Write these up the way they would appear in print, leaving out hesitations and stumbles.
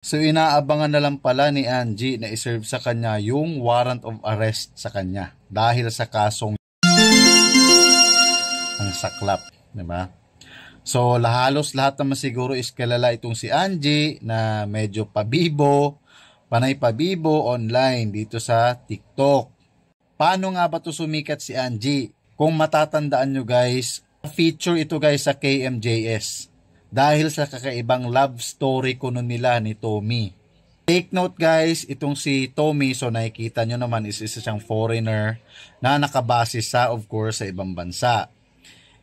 So inaabangan na lang pala ni Angie na iserve sa kanya yung warrant of arrest sa kanya dahil sa kasong ang saklap, di ba? So halos lahat naman siguro is kilala itong si Angie na medyo pabibo, panay pabibo online dito sa TikTok. Paano nga ba to sumikat si Angie? Kung matatandaan nyo guys, feature ito guys sa KMJS. Dahil sa kakaibang love story kuno nila ni Tommy. Take note guys, itong si Tommy, so nakikita nyo naman is isa siyang foreigner na nakabase sa of course sa ibang bansa.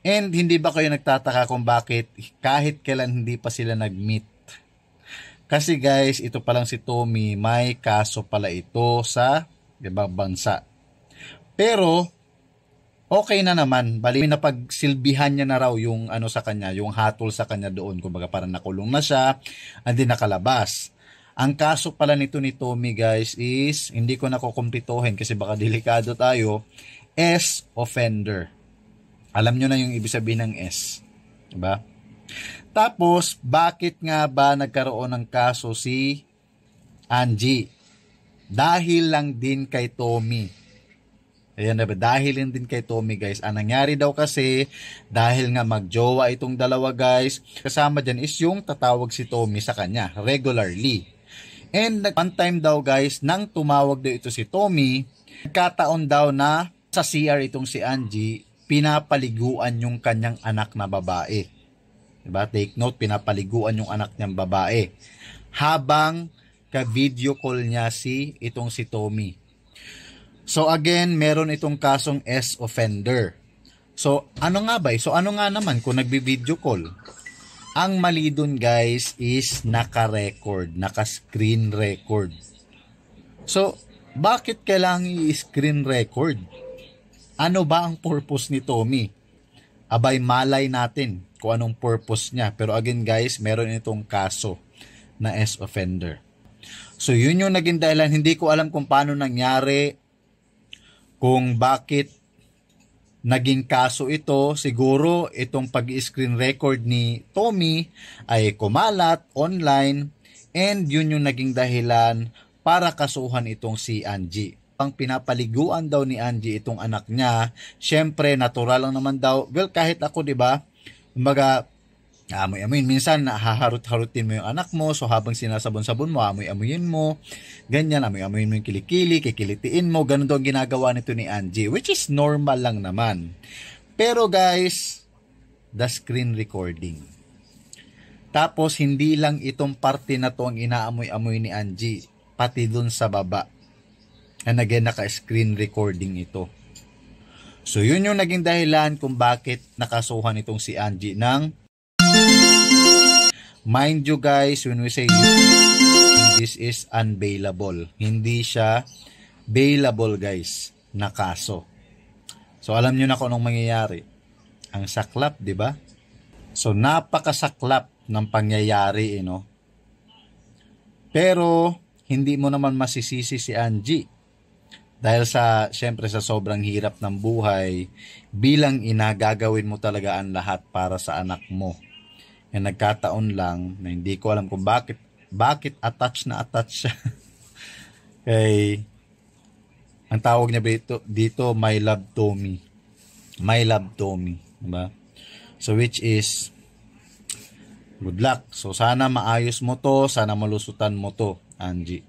And hindi ba kayo nagtataka kung bakit kahit kailan hindi pa sila nag-meet? Kasi guys, ito palang si Tommy, may kaso pala ito sa ibang bansa. Pero okay na naman, bali napagsilbihan niya na raw yung ano sa kanya, yung hatol sa kanya doon, kumbaga parang nakulong na siya, hindi nakalabas. Ang kaso pala nito ni Tommy guys is, hindi ko nakukumpletuhin kasi baka delikado tayo, S offender. Alam nyo na yung ibig sabihin ng S, diba? Tapos, bakit nga ba nagkaroon ng kaso si Angie? Dahil lang din kay Tommy. Ayan na ba? Dahil din kay Tommy guys. Ang nangyari daw kasi, dahil nga magjowa itong dalawa guys, kasama dyan is yung tatawag si Tommy sa kanya regularly. And one time daw guys, nang tumawag daw ito si Tommy, nagkataon daw na sa CR itong si Angie, pinapaliguan yung kanyang anak na babae. Diba? Take note, pinapaliguan yung anak niyang babae. Habang ka-video call niya itong si Tommy. So again, meron itong kasong S offender. So ano nga ba? So ano nga naman kung nagbi-video call? Ang mali dun guys is naka-record, naka-screen record. So bakit kailangan i-screen record? Ano ba ang purpose ni Tommy? Abay malay natin kung anong purpose niya. Pero again guys, meron itong kaso na S offender. So yun yung naging dahilan. Hindi ko alam kung paano nangyari, kung bakit naging kaso ito. Siguro itong pag-screen record ni Tommy ay kumalat online and yun yung naging dahilan para kasuhan itong si Angie. Ang pinapaliguan daw ni Angie itong anak niya, syempre natural lang naman daw. Well, kahit ako, 'di ba? Kumbaga, amoy-amoy, minsan haharut-harutin mo yung anak mo, so habang sinasabon-sabon mo, amoy-amoyin mo, ganyan, amoy-amoyin mo yung kilikili, kikilitiin mo, ganun daw ang ginagawa nito ni Angie, which is normal lang naman. Pero guys, the screen recording. Tapos, hindi lang itong parte na to ang inaamoy-amoy ni Angie, pati dun sa baba. And again, naka-screen recording ito. So, yun yung naging dahilan kung bakit nakasuhan itong si Angie ng, mind you guys, when we say this is unbailable. Hindi siya bailable guys, na kaso. So, alam nyo na kung anong mangyayari. Ang saklap, di ba? So, napakasaklap ng pangyayari, no? Pero, hindi mo naman masisisi si Angie. Dahil sa, syempre sa sobrang hirap ng buhay, bilang ina, gagawin mo talaga ang lahat para sa anak mo. E nagkataon lang na hindi ko alam kung bakit attached na attached siya. Kay, ang tawag niya dito, My Love Tommy. My Love Tommy. Diba? So which is, good luck. So sana maayos mo to, sana malusutan mo to, Angie.